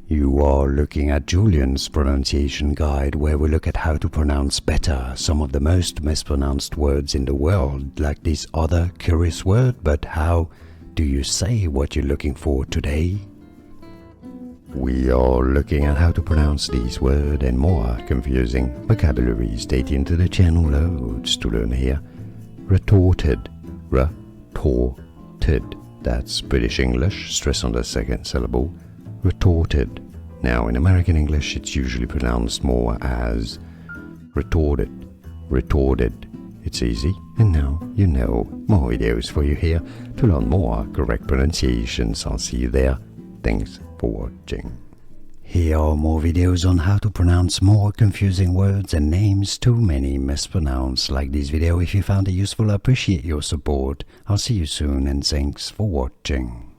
You are looking at Julian's pronunciation guide, where we look at how to pronounce better some of the most mispronounced words in the world, like this other curious word. But how do you say what you're looking for today? We are looking at how to pronounce these words and more confusing vocabulary. Stay tuned to the channel, loads to learn here. Retorted, retorted. That's British English, stress on the second syllable. Retorted. Now in American English it's usually pronounced more as retorted, retorted. It's easy, and now you know. More videos for you here to learn more correct pronunciations. I'll see you there. Thanks for watching. Here are more videos on how to pronounce more confusing words and names too many mispronounced. Like this video if you found it useful. I appreciate your support. I'll see you soon, and thanks for watching.